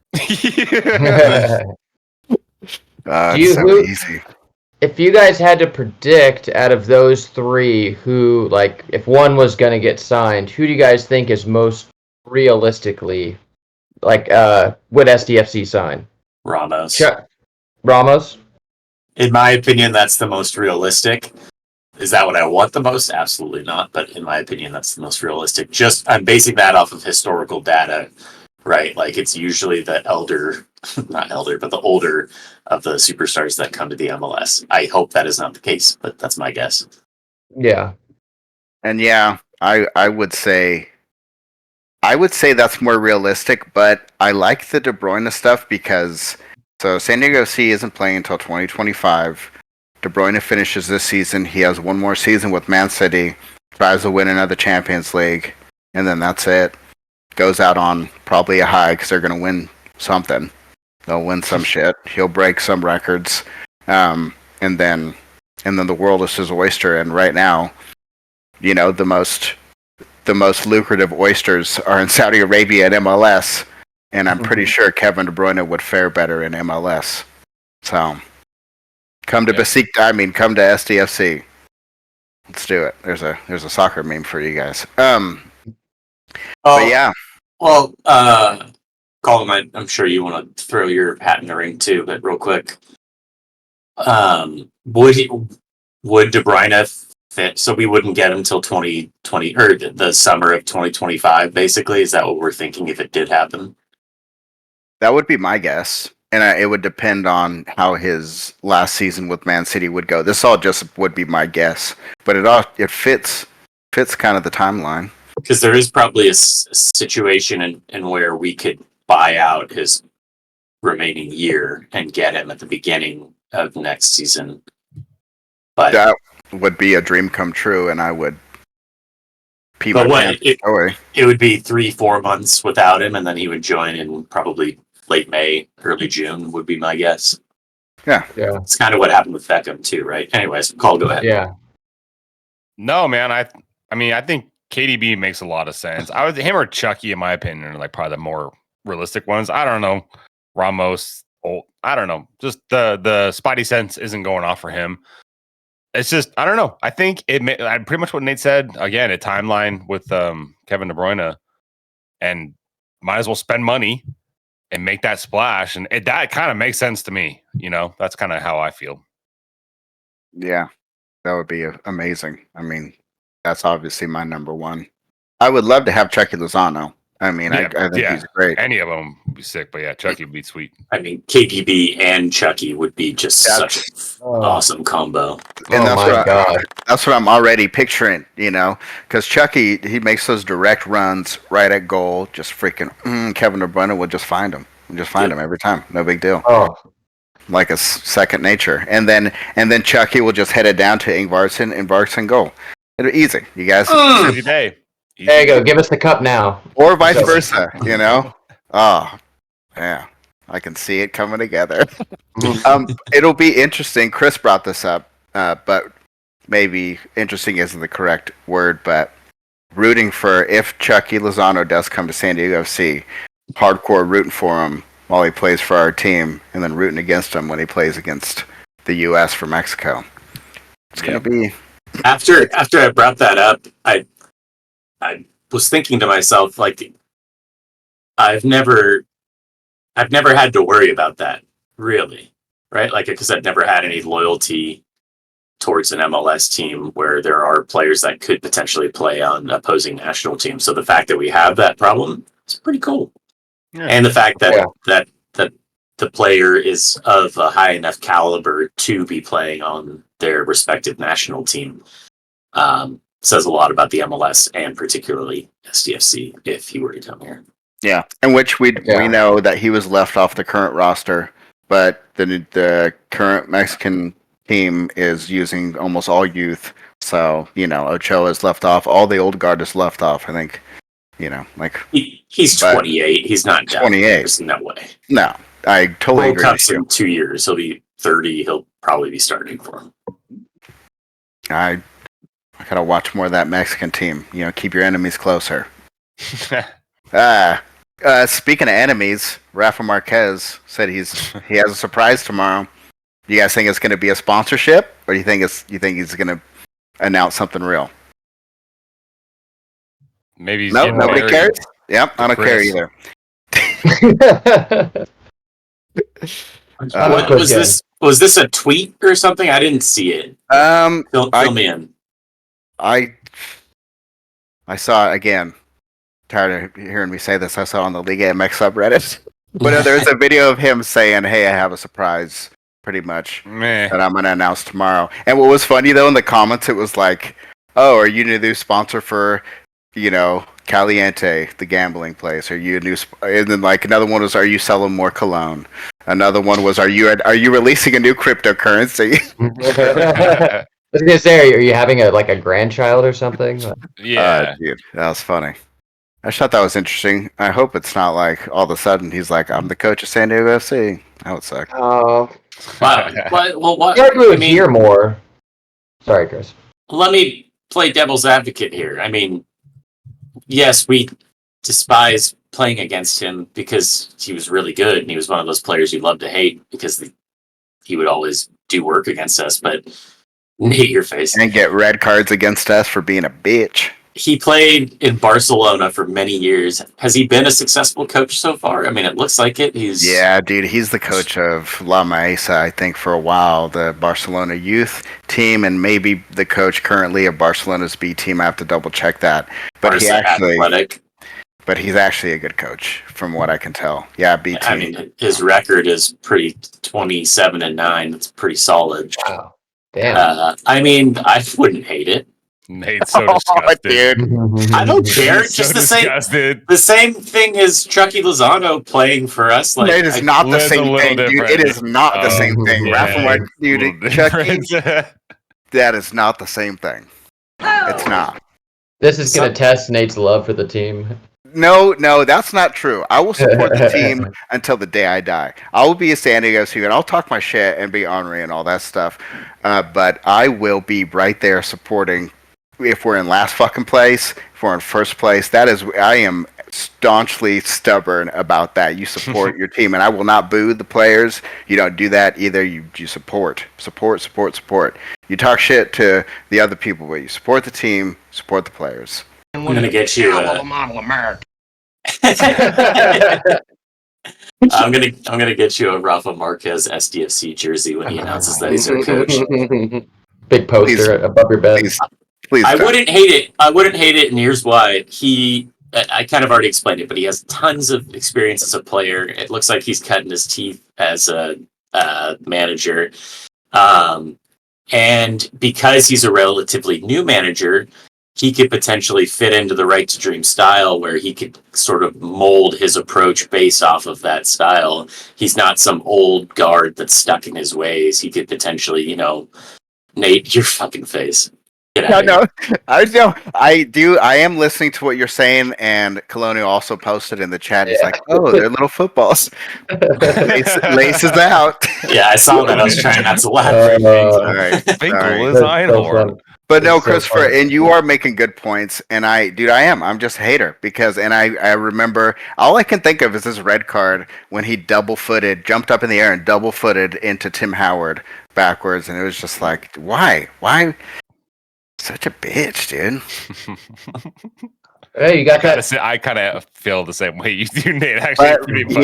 [SPEAKER 2] It's so easy.
[SPEAKER 6] If you guys had to predict out of those three who, like, if one was going to get signed, who do you guys think is most realistically, like, would SDFC sign?
[SPEAKER 4] Ramos.
[SPEAKER 6] Ramos?
[SPEAKER 4] In my opinion, that's the most realistic. Is that what I want the most? Absolutely not. But in my opinion, that's the most realistic. I'm basing that off of historical data, right? Like it's usually the not elder, but the older of the superstars that come to the MLS. I hope that is not the case, but that's my guess.
[SPEAKER 6] Yeah.
[SPEAKER 2] And yeah, I would say that's more realistic, but I like the De Bruyne stuff because San Diego FC isn't playing until 2025. De Bruyne finishes this season. He has one more season with Man City, tries to win another Champions League, and then that's it. Goes out on probably a high because they're going to win something. They'll win some shit. He'll break some records, and then the world is his oyster. And right now, the most lucrative oysters are in Saudi Arabia and MLS, and I'm pretty sure Kevin De Bruyne would fare better in MLS. So. Come to SDFC. Let's do it. There's a soccer meme for you guys. But yeah.
[SPEAKER 4] Well, Colin, I'm sure you want to throw your hat in the ring too, but real quick, would De Bruyne fit? So we wouldn't get him till 2020 or the summer of 2025. Basically, is that what we're thinking if it did happen?
[SPEAKER 2] That would be my guess. And it would depend on how his last season with Man City would go. This all just would be my guess, but it fits kind of the timeline.
[SPEAKER 4] Because there is probably a situation in where we could buy out his remaining year and get him at the beginning of next season. But
[SPEAKER 2] that would be a dream come true, and I would pee my pants away.
[SPEAKER 4] It would be 3-4 months without him, and then he would join in probably late May, early June would be my guess.
[SPEAKER 2] Yeah.
[SPEAKER 4] It's kind of what happened with Beckham too, right? Anyways, Cole, go ahead.
[SPEAKER 6] Yeah.
[SPEAKER 3] No, man. I think KDB makes a lot of sense. Him or Chucky, in my opinion, are like probably the more realistic ones. I don't know. Ramos, I don't know. Just the spidey sense isn't going off for him. It's just, I don't know. I think pretty much what Nate said. Again, a timeline with Kevin De Bruyne, and might as well spend money and make that splash, and that kind of makes sense to me. That's kind of how I feel.
[SPEAKER 2] Yeah, that would be amazing. I mean, that's obviously my number one. I would love to have Chucky Lozano. I mean, I think he's great.
[SPEAKER 3] Any of them would be sick, but yeah, Chucky would be sweet.
[SPEAKER 4] I mean, KDB and Chucky would be just such an awesome combo.
[SPEAKER 2] And that's what I'm already picturing, because Chucky, he makes those direct runs right at goal. Just freaking Kevin De Bruyne would just find him. Just find him every time. No big deal.
[SPEAKER 6] Oh.
[SPEAKER 2] Like a second nature. And then Chucky will just head it down to Ingvarsson and goal. It'll be easy. You guys.
[SPEAKER 3] Easy day.
[SPEAKER 6] There you go. Give us the cup now.
[SPEAKER 2] Or vice versa, Oh, yeah. I can see it coming together. It'll be interesting. Chris brought this up, but maybe interesting isn't the correct word, but rooting for if Chucky Lozano does come to San Diego FC, hardcore rooting for him while he plays for our team, and then rooting against him when he plays against the U.S. for Mexico. It's gonna be
[SPEAKER 4] After I brought that up, I was thinking to myself, like, I've never had to worry about that, really, right? Like, because I've never had any loyalty towards an MLS team where there are players that could potentially play on opposing national teams. So the fact that we have that problem is pretty cool. Yeah. And the fact that that the player is of a high enough caliber to be playing on their respective national team says a lot about the MLS and particularly SDFC if he were to come here.
[SPEAKER 2] Yeah, and which we know that he was left off the current roster, but the current Mexican team is using almost all youth. So, Ochoa is left off. All the old guard is left off, I think. Like...
[SPEAKER 4] He's 28. He's not
[SPEAKER 2] 28.
[SPEAKER 4] There's no way.
[SPEAKER 2] No, I totally agree.
[SPEAKER 4] Cup's in 2 years. He'll be 30. He'll probably be starting for him.
[SPEAKER 2] I gotta watch more of that Mexican team. Keep your enemies closer. Speaking of enemies, Rafa Marquez said he has a surprise tomorrow. Do you guys think it's going to be a sponsorship, or do you think he's going to announce something real?
[SPEAKER 3] Maybe
[SPEAKER 2] nobody cares. Yep, I don't care either.
[SPEAKER 4] What was this? Was this a tweet or something? I didn't see it. Fill me in.
[SPEAKER 2] I saw it again. Tired of hearing me say this. I saw it on the Liga MX subreddit. But there's a video of him saying, "Hey, I have a surprise." Pretty much that I'm going to announce tomorrow. And what was funny though in the comments, it was like, "Oh, are you the new sponsor for, Caliente, the gambling place? Are you a new?" And then like another one was, "Are you selling more cologne?" Another one was, "Are you releasing a new cryptocurrency?"
[SPEAKER 6] I was gonna say, are you having a grandchild or something?
[SPEAKER 2] Yeah, dude, that was funny. I just thought that was interesting. I hope it's not like all of a sudden he's like, "I'm the coach of San Diego FC." That would suck.
[SPEAKER 6] Oh.
[SPEAKER 4] What?
[SPEAKER 6] I mean, hear more. Sorry, Chris.
[SPEAKER 4] Let me play devil's advocate here. I mean, yes, we despise playing against him because he was really good and he was one of those players you love to hate because he would always do work against us. But hate your face
[SPEAKER 2] and get red cards against us for being a bitch.
[SPEAKER 4] He played in Barcelona for many years. Has he been a successful coach so far? I mean, it looks like it. He's
[SPEAKER 2] the coach of La Maesa, I think, for a while, the Barcelona youth team, and maybe the coach currently of Barcelona's B team. I have to double check that. But he's actually a good coach, from what I can tell. Yeah, B team.
[SPEAKER 4] I mean, his record is pretty 27-9. That's pretty solid.
[SPEAKER 6] Wow, damn.
[SPEAKER 4] I mean, I wouldn't hate it.
[SPEAKER 3] Nate's so disgusted.
[SPEAKER 2] Dude.
[SPEAKER 4] I don't care. It's just the same thing as Chucky Lozano playing for us. Like,
[SPEAKER 2] it is not the same thing, dude. It is not the same thing. Rafa, dude, Chucky, that is not the same thing. It's not.
[SPEAKER 6] This is going to test Nate's love for the team.
[SPEAKER 2] No, that's not true. I will support the team until the day I die. I will be a San Diego F.C. and I'll talk my shit and be ornery and all that stuff. But I will be right there supporting. If we're in last fucking place, if we're in first place, I am staunchly stubborn about that. You support your team, and I will not boo the players. You don't do that either. You support. You talk shit to the other people, but you support the team, support the players.
[SPEAKER 4] I'm gonna get you.
[SPEAKER 1] Model America.
[SPEAKER 4] I'm gonna get you a Rafa Marquez SDFC jersey when he announces that he's our coach.
[SPEAKER 6] Big poster above your bed.
[SPEAKER 2] Please
[SPEAKER 4] I wouldn't hate it, and here's why. I kind of already explained it, but he has tons of experience as a player. It looks like he's cutting his teeth as a manager. And because he's a relatively new manager, he could potentially fit into the Right to Dream style where he could sort of mold his approach based off of that style. He's not some old guard that's stuck in his ways. He could potentially, Nate, your fucking face. Get
[SPEAKER 2] No,
[SPEAKER 4] out of here.
[SPEAKER 2] no, I know. I do. I am listening to what you're saying, and Colonial also posted in the chat. He's
[SPEAKER 6] Yeah.
[SPEAKER 2] like, "Oh, they're little footballs. Laces out."
[SPEAKER 4] Yeah, I saw that. I was trying not to laugh.
[SPEAKER 2] All
[SPEAKER 3] Finkel
[SPEAKER 2] right, sorry.
[SPEAKER 3] is
[SPEAKER 6] That's so
[SPEAKER 3] Einhorn.
[SPEAKER 6] fun.
[SPEAKER 2] But no,
[SPEAKER 6] It's so
[SPEAKER 2] Christopher,
[SPEAKER 6] funny.
[SPEAKER 2] and you are making good points. And I am. I'm just a hater because, and I remember all I can think of is this red card when he jumped up in the air and double footed into Tim Howard backwards, and it was just like, why? Such a bitch, dude.
[SPEAKER 6] Hey, you got that?
[SPEAKER 3] I kind of feel the same way you do, Nate. Actually,
[SPEAKER 2] But
[SPEAKER 3] pretty
[SPEAKER 2] he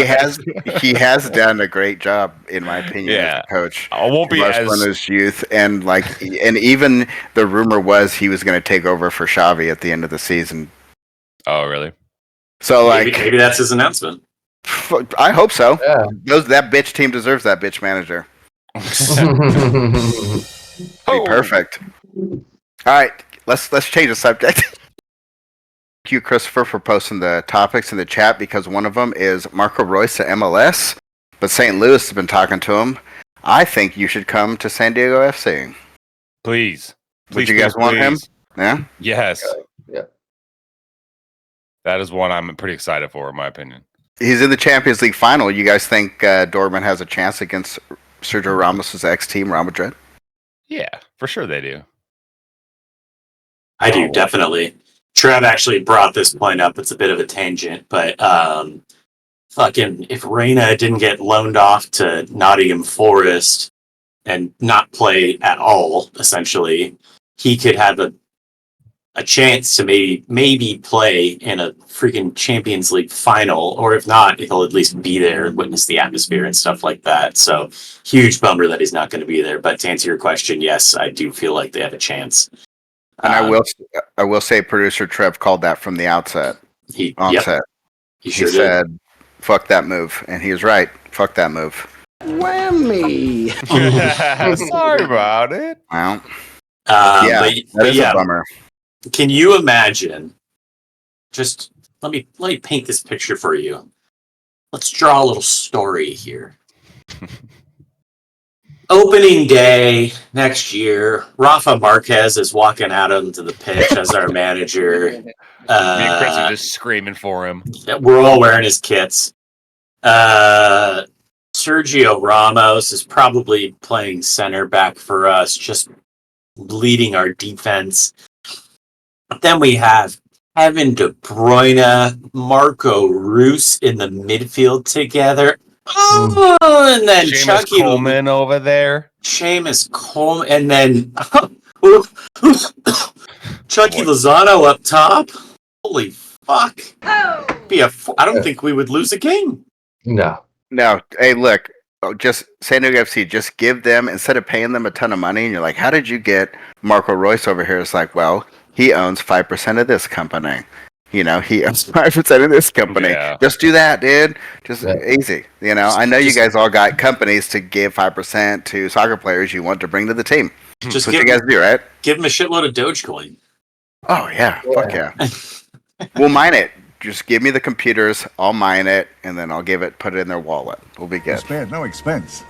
[SPEAKER 3] much.
[SPEAKER 2] has done a great job, in my opinion, as
[SPEAKER 3] Yeah.
[SPEAKER 2] a coach.
[SPEAKER 3] I won't be
[SPEAKER 2] Most
[SPEAKER 3] as
[SPEAKER 2] on his youth, and and even the rumor was he was going to take over for Xavi at the end of the season.
[SPEAKER 3] Oh, really?
[SPEAKER 2] So,
[SPEAKER 4] Maybe that's his announcement.
[SPEAKER 2] I hope so.
[SPEAKER 6] Yeah.
[SPEAKER 2] That bitch team deserves that bitch manager. Be perfect. All right, let's change the subject. Thank you, Christopher, for posting the topics in the chat because one of them is Marco Reus to MLS, but St. Louis has been talking to him. I think you should come to San Diego FC.
[SPEAKER 3] Please.
[SPEAKER 2] Would you guys want him?
[SPEAKER 3] Please.
[SPEAKER 2] Yeah.
[SPEAKER 3] Yes.
[SPEAKER 6] Yeah.
[SPEAKER 3] That is one I'm pretty excited for, in my opinion.
[SPEAKER 2] He's in the Champions League final. You guys think Dortmund has a chance against Sergio Ramos' ex-team, Real Madrid?
[SPEAKER 3] Yeah, for sure they do.
[SPEAKER 4] I do, definitely. Trev actually brought this point up. It's a bit of a tangent, but fucking if Reyna didn't get loaned off to Nottingham Forest and not play at all, essentially, he could have a chance to maybe play in a freaking Champions League final, or if not, he'll at least be there and witness the atmosphere and stuff like that. So huge bummer that he's not going to be there. But to answer your question, yes, I do feel like they have a chance.
[SPEAKER 2] And I will say, producer Trev called that from the outset. He
[SPEAKER 4] sure
[SPEAKER 2] said,
[SPEAKER 4] did.
[SPEAKER 2] "Fuck that move," and he was right. Fuck that move.
[SPEAKER 1] Whammy!
[SPEAKER 3] Sorry about it.
[SPEAKER 2] Well,
[SPEAKER 4] But
[SPEAKER 2] that is
[SPEAKER 4] yeah,
[SPEAKER 2] a bummer.
[SPEAKER 4] can you imagine? Just let me paint this picture for you. Let's draw a little story here. Opening day next year, Rafa Marquez is walking out onto the pitch as our manager.
[SPEAKER 3] Me and Chris are just screaming for him.
[SPEAKER 4] We're all wearing his kits. Sergio Ramos is probably playing center back for us, just leading our defense. Then we have Kevin De Bruyne, Marco Reus in the midfield together. Oh, and then
[SPEAKER 3] Seamus Coleman over there.
[SPEAKER 4] Seamus Coleman, and then Chucky Lozano up top. Holy fuck! I don't think we would lose a game.
[SPEAKER 6] No.
[SPEAKER 2] Hey, look, just San Diego FC. Just give them, instead of paying them a ton of money, and you're like, "How did you get Marco Reus over here?" It's like, well, he owns 5% of this company. You know, he owns 5% of this company.
[SPEAKER 3] Yeah.
[SPEAKER 2] Just do that, dude. Just easy. You know, I know you guys all got companies to give 5% to soccer players you want to bring to the team.
[SPEAKER 4] Just
[SPEAKER 2] That's what you guys do, right?
[SPEAKER 4] Give him a shitload of Dogecoin.
[SPEAKER 2] Oh, yeah. Fuck yeah. We'll mine it. Just give me the computers. I'll mine it, and then I'll put it in their wallet. We'll be good.
[SPEAKER 1] Spared no expense.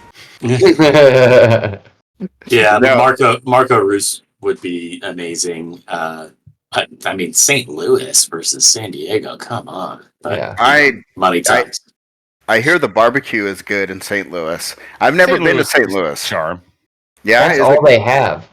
[SPEAKER 4] Yeah, but Marco Reus would be amazing. I mean, St. Louis versus San Diego. Come on. But, money talks.
[SPEAKER 2] I hear the barbecue is good in St. Louis. I've never been to St. Louis.
[SPEAKER 3] Charm.
[SPEAKER 2] Yeah,
[SPEAKER 6] That's all they have.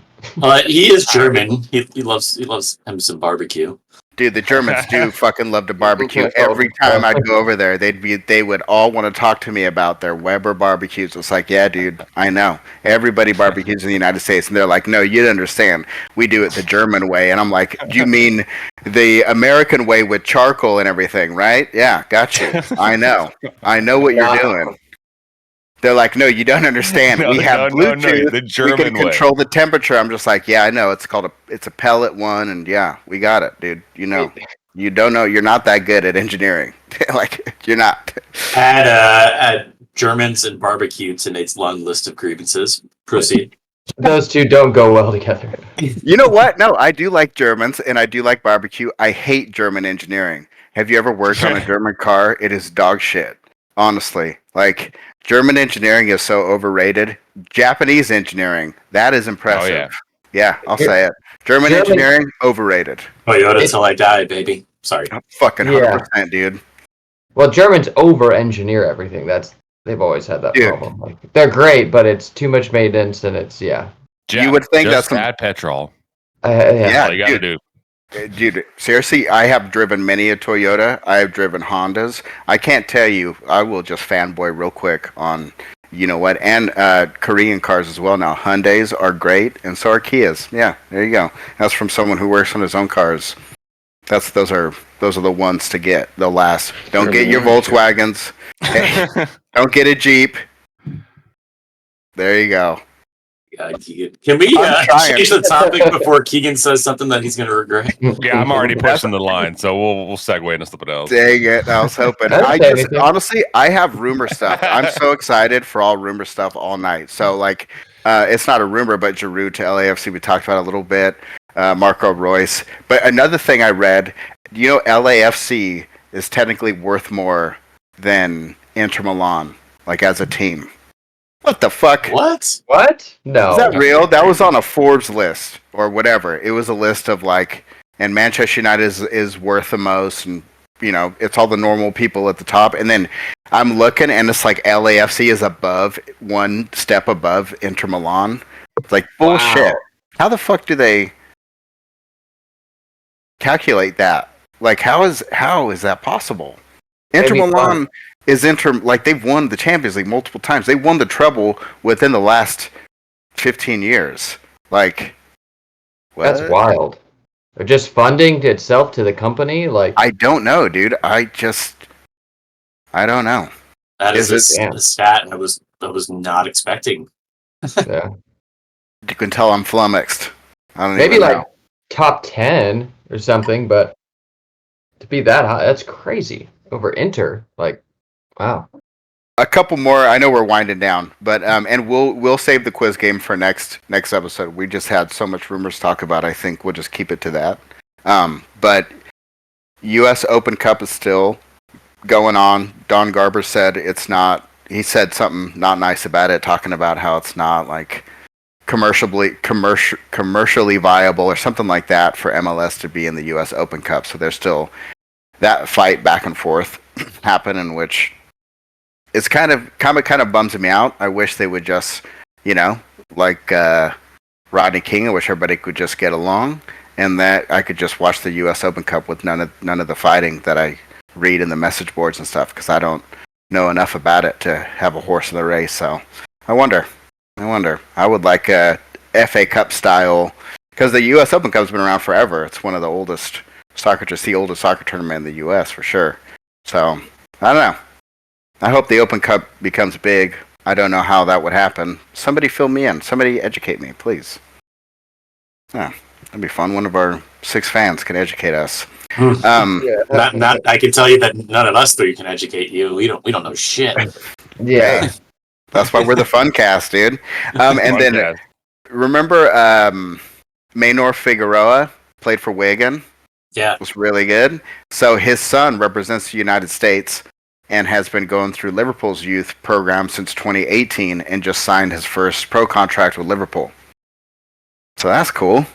[SPEAKER 4] He is German. He loves him some barbecue.
[SPEAKER 2] Dude, the Germans do fucking love to barbecue. Every time I'd go over there, they would all want to talk to me about their Weber barbecues. It's like, yeah, dude, I know. Everybody barbecues in the United States, and they're like, no, you don't understand. We do it the German way. And I'm like, do you mean the American way with charcoal and everything, right? Yeah, got you. I know. I know what you're doing. They're like, no, you don't understand. We have Bluetooth.
[SPEAKER 3] The German
[SPEAKER 2] we can control the temperature. I'm just like, yeah, I know. It's a pellet one, and yeah, we got it, dude. You know, you don't know. You're not that good at engineering. Like, you're not.
[SPEAKER 4] Add Germans and barbecue to Nate's long list of grievances. Proceed.
[SPEAKER 6] Those two don't go well together.
[SPEAKER 2] You know what? No, I do like Germans, and I do like barbecue. I hate German engineering. Have you ever worked on a German car? It is dog shit. Honestly, like, German engineering is so overrated. Japanese engineering, that is impressive.
[SPEAKER 3] Oh, yeah.
[SPEAKER 2] Yeah, I'll say it. German
[SPEAKER 6] German-
[SPEAKER 2] engineering, overrated.
[SPEAKER 4] Toyota till I die, baby. Sorry.
[SPEAKER 2] Fucking
[SPEAKER 6] Yeah.
[SPEAKER 2] 100%, dude.
[SPEAKER 6] Well, Germans over-engineer everything. They've always had that
[SPEAKER 2] Dude.
[SPEAKER 6] problem. Like, they're great, but it's too much maintenance, and it's
[SPEAKER 2] You would think
[SPEAKER 3] just
[SPEAKER 2] that's
[SPEAKER 3] add petrol.
[SPEAKER 6] Yeah.
[SPEAKER 2] Yeah,
[SPEAKER 3] All you got to do.
[SPEAKER 2] Dude, seriously, I have driven many a Toyota. I have driven Hondas. I can't tell you. I will just fanboy real quick on, you know what, and Korean cars as well now. Hyundais are great, and so are Kias. Yeah, there you go. That's from someone who works on his own cars. Those are the ones to get. They'll last. Don't get your Volkswagens. Don't get a Jeep. There you go.
[SPEAKER 4] Keegan. Can we
[SPEAKER 2] I'm trying.
[SPEAKER 4] change the topic before Keegan says something that he's going to regret?
[SPEAKER 3] Yeah, I'm already pushing the line, so we'll segue into something else.
[SPEAKER 2] Dang it! I was hoping.
[SPEAKER 6] I didn't say anything.
[SPEAKER 2] Honestly, I have rumor stuff. I'm so excited for all rumor stuff all night. So like, it's not a rumor, but Giroud to LAFC. We talked about it a little bit. Marco Royce. But another thing I read, LAFC is technically worth more than Inter Milan, like as a team. What the fuck?
[SPEAKER 4] What?
[SPEAKER 6] What? No.
[SPEAKER 2] Is that real? That was on a Forbes list or whatever. It was a list of like, and Manchester United is worth the most, and it's all the normal people at the top. And then I'm looking, and it's like LAFC is one step above Inter Milan. It's like bullshit.
[SPEAKER 6] Wow.
[SPEAKER 2] How the fuck do they calculate that? Like, how is that possible? Inter
[SPEAKER 6] Maybe
[SPEAKER 2] Milan is like they've won the Champions League multiple times. They won the treble within the last 15 years. Like, what?
[SPEAKER 6] That's wild. Or just funding itself to the company, like
[SPEAKER 2] I don't know, dude. I don't know.
[SPEAKER 4] That is
[SPEAKER 6] Damn.
[SPEAKER 4] a stat I was not expecting.
[SPEAKER 6] yeah.
[SPEAKER 2] You can tell I'm flummoxed. I don't
[SPEAKER 6] Maybe
[SPEAKER 2] even
[SPEAKER 6] like
[SPEAKER 2] know.
[SPEAKER 6] top 10 or something, but to be that high, that's crazy. Over Inter, like, wow.
[SPEAKER 2] A couple more. I know we're winding down, but and we'll save the quiz game for next episode. We just had so much rumors to talk about. I think we'll just keep it to that. But U.S. Open Cup is still going on. Don Garber said it's not. He said something not nice about it, talking about how it's not like commercially viable or something like that for MLS to be in the U.S. Open Cup. So there's still that fight back and forth happening, which it's kind of bums me out. I wish they would just, like Rodney King. I wish everybody could just get along, and that I could just watch the U.S. Open Cup with none of the fighting that I read in the message boards and stuff, because I don't know enough about it to have a horse in the race. So I wonder. I would like a FA Cup style, because the U.S. Open Cup's been around forever. It's one of the oldest the oldest soccer tournament in the U.S. for sure. So I don't know. I hope the Open Cup becomes big. I don't know how that would happen. Somebody fill me in. Somebody educate me, please. Yeah, that'd be fun. One of our 6 fans can educate us.
[SPEAKER 4] Not. I can tell you that none of us 3 can educate you. We don't know shit.
[SPEAKER 6] Yeah.
[SPEAKER 2] Hey, that's why we're the fun cast, dude. And then
[SPEAKER 3] Podcast.
[SPEAKER 2] remember Maynor Figueroa played for Wigan.
[SPEAKER 4] Yeah.
[SPEAKER 2] Was really good. So his son represents the United States and has been going through Liverpool's youth program since 2018 and just signed his first pro contract with Liverpool. So that's cool.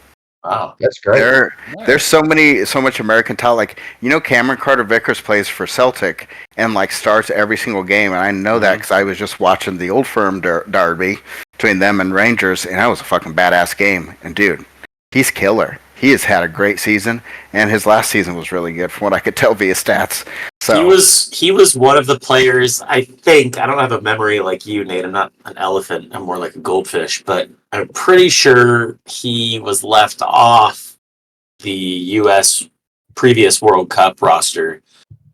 [SPEAKER 4] Wow.
[SPEAKER 6] That's great.
[SPEAKER 2] There's so much American talent. Like, Cameron Carter-Vickers plays for Celtic and like starts every single game, and I know that because I was just watching the Old Firm derby between them and Rangers, and that was a fucking badass game. And dude, he's killer. He has had a great season, and his last season was really good from what I could tell via stats. So
[SPEAKER 4] he was one of the players, I think. I don't have a memory like you, Nate. I'm not an elephant. I'm more like a goldfish, but I'm pretty sure he was left off the U.S. previous World Cup roster.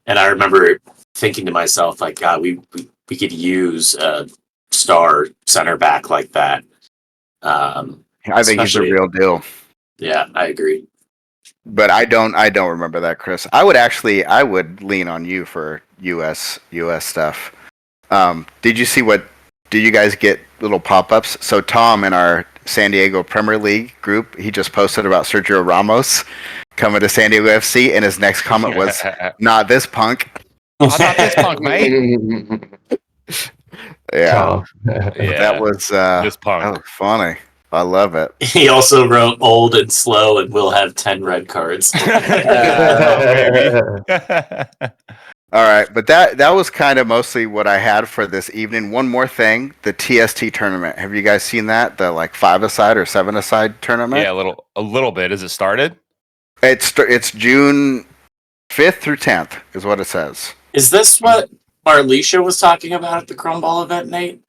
[SPEAKER 4] And I remember thinking to myself, like, God, we could use a star center back like that.
[SPEAKER 2] I think he's a real deal.
[SPEAKER 4] Yeah, I agree.
[SPEAKER 2] But I don't remember that, Chris. I would lean on you for US stuff. Did you guys get little pop-ups? So Tom in our San Diego Premier League group, he just posted about Sergio Ramos coming to San Diego FC, and his next comment was, "Not this punk."
[SPEAKER 3] Not this punk, mate.
[SPEAKER 2] Yeah,
[SPEAKER 6] Oh.
[SPEAKER 3] Yeah,
[SPEAKER 2] that was
[SPEAKER 3] this punk.
[SPEAKER 2] that was funny. I love it.
[SPEAKER 4] He also wrote old and slow and will have 10 red cards.
[SPEAKER 2] All right, but that was kind of mostly what I had for this evening. One more thing, the TST tournament. Have you guys seen that? The like 5-a-side or 7-a-side tournament?
[SPEAKER 3] Yeah, a little bit. Has it started?
[SPEAKER 2] It's June 5th through 10th is what it says.
[SPEAKER 4] Is this what Marlisha was talking about at the Crumball event, Nate?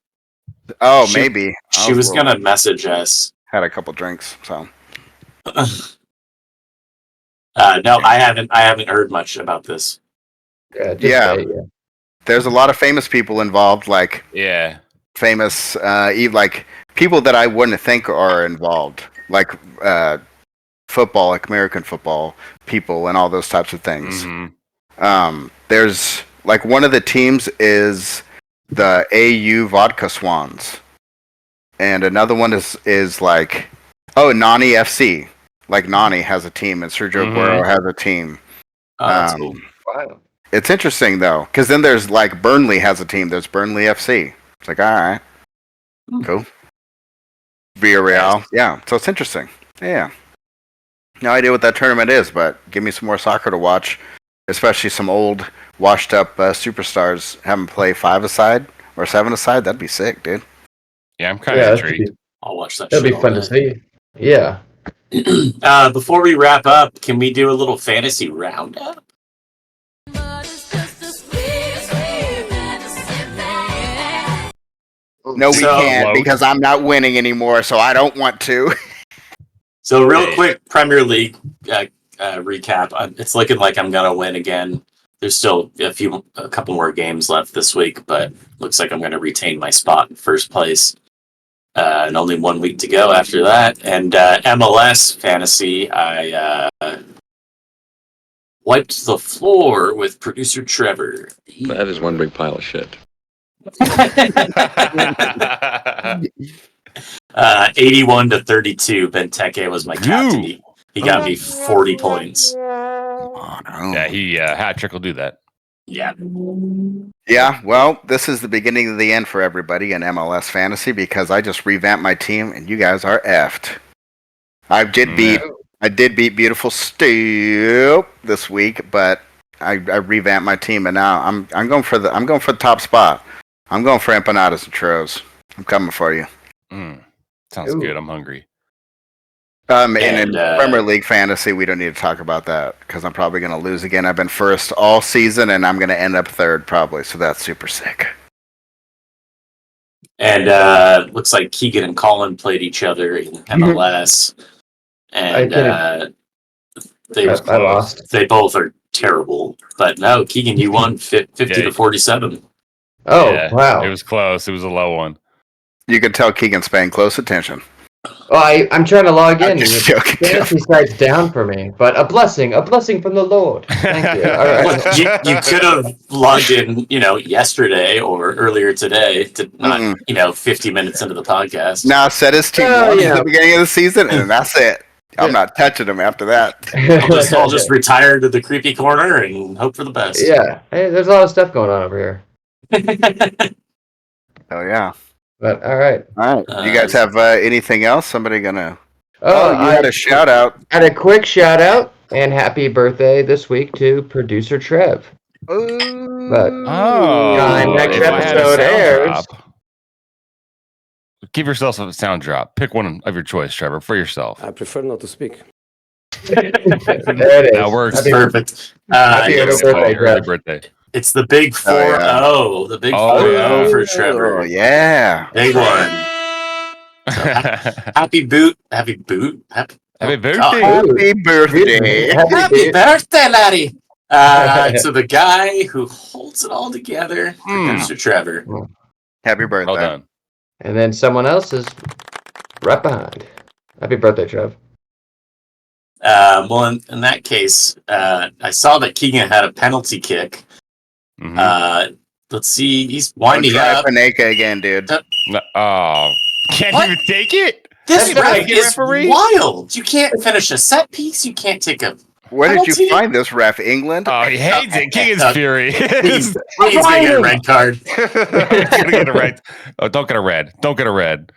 [SPEAKER 2] Oh, maybe.
[SPEAKER 4] She was going to message us.
[SPEAKER 2] Had a couple drinks, so.
[SPEAKER 4] No, I haven't heard much about this.
[SPEAKER 2] Yeah. There's a lot of famous people involved, like famous, like people that I wouldn't think are involved, like football, like American football people, and all those types of things.
[SPEAKER 3] Mm-hmm.
[SPEAKER 2] There's like one of the teams is the AU Vodka Swans, and another one is like Nani FC. Like Nani has a team, and Sergio Aguero has a team.
[SPEAKER 4] That's cool.
[SPEAKER 6] Wow.
[SPEAKER 2] It's interesting though, because then there's like Burnley has a team. There's Burnley FC. It's like, all right, cool. Villarreal, yeah. So it's interesting. Yeah. No idea what that tournament is, but give me some more soccer to watch, especially some old, washed-up superstars having play 5-a-side or 7-a-side. That'd be sick, dude.
[SPEAKER 3] Yeah, I'm kind of intrigued.
[SPEAKER 4] I'll watch that.
[SPEAKER 6] That'd be fun to see. Yeah.
[SPEAKER 4] Before we wrap up, can we do a little fantasy roundup?
[SPEAKER 2] No, we can't because I'm not winning anymore, so I don't want to.
[SPEAKER 4] So real quick, Premier League recap. It's looking like I'm gonna win again. There's still a couple more games left this week, but looks like I'm gonna retain my spot in first place. And only 1 week to go after that. And MLS fantasy, I wiped the floor with producer Trevor.
[SPEAKER 5] That is one big pile of shit.
[SPEAKER 4] 81-32. Benteke was my captain. He got me 40 points.
[SPEAKER 2] Oh, no.
[SPEAKER 3] Yeah, he hat trick will do that.
[SPEAKER 4] Yeah.
[SPEAKER 2] Yeah, well, this is the beginning of the end for everybody in MLS fantasy because I just revamped my team and you guys are effed. I did beat Beautiful Stu this week, but I revamped my team and now I'm going for the top spot. I'm going for empanadas and churros. I'm coming for you.
[SPEAKER 3] Sounds good. I'm hungry.
[SPEAKER 2] And in Premier League fantasy, we don't need to talk about that because I'm probably going to lose again. I've been first all season, and I'm going to end up third probably. So that's super sick.
[SPEAKER 4] And looks like Keegan and Colin played each other in MLS, and I
[SPEAKER 6] lost.
[SPEAKER 4] They both are terrible. But no, Keegan, you won 50-47.
[SPEAKER 6] Oh,
[SPEAKER 3] Yeah,
[SPEAKER 6] wow.
[SPEAKER 3] It was close. It was a low one.
[SPEAKER 2] You can tell Keegan's paying close attention.
[SPEAKER 6] Well, I'm trying to log in.
[SPEAKER 2] I'm just
[SPEAKER 6] and
[SPEAKER 2] joking.
[SPEAKER 6] the fantasy site's down for me, but a blessing from the Lord. Thank you. All right.
[SPEAKER 4] You could have logged in, yesterday or earlier today to not, 50 minutes into the podcast.
[SPEAKER 2] Now, set his team at the beginning of the season, and that's it. I'm not touching him after that.
[SPEAKER 4] I'll just retire to the creepy corner and hope for the best.
[SPEAKER 6] Yeah. Hey, there's a lot of stuff going on over here.
[SPEAKER 2] Oh, yeah.
[SPEAKER 6] But all right.
[SPEAKER 2] All right. You guys have anything else? Somebody gonna?
[SPEAKER 6] Oh,
[SPEAKER 2] you had a shout out.
[SPEAKER 6] Had a quick shout out and happy birthday this week to producer Trev.
[SPEAKER 2] Ooh.
[SPEAKER 6] But time next episode airs.
[SPEAKER 3] Give yourself a sound drop. Pick one of your choice, Trevor, for yourself.
[SPEAKER 7] I prefer not to speak.
[SPEAKER 6] There it is.
[SPEAKER 3] That works.
[SPEAKER 4] Perfect.
[SPEAKER 6] Happy birthday, Trev.
[SPEAKER 3] Birthday.
[SPEAKER 4] It's the big 4-0. The big 4-0 for Trevor.
[SPEAKER 2] Oh, yeah.
[SPEAKER 4] Big one. Happy birthday.
[SPEAKER 2] Happy birthday.
[SPEAKER 6] Happy
[SPEAKER 4] Happy birthday, laddie. So the guy who holds it all together, producer Trevor.
[SPEAKER 2] Happy birthday.
[SPEAKER 3] Well done.
[SPEAKER 6] And then someone else is right behind. Happy birthday, Trev.
[SPEAKER 4] Well, in that case, I saw that Keegan had a penalty kick.
[SPEAKER 3] Mm-hmm.
[SPEAKER 4] Let's see. He's winding up.
[SPEAKER 2] Paneka again, dude.
[SPEAKER 3] Can't even take it.
[SPEAKER 4] This
[SPEAKER 3] That's
[SPEAKER 4] is wild. You can't finish a set piece. You can't take a.
[SPEAKER 2] Where did you
[SPEAKER 4] penalty?
[SPEAKER 2] find this ref? England?
[SPEAKER 3] Oh, he hates it. Keegan's fury.
[SPEAKER 4] He's gonna get a red card.
[SPEAKER 3] He's gonna get a red. Oh, don't get a red. Don't get a red.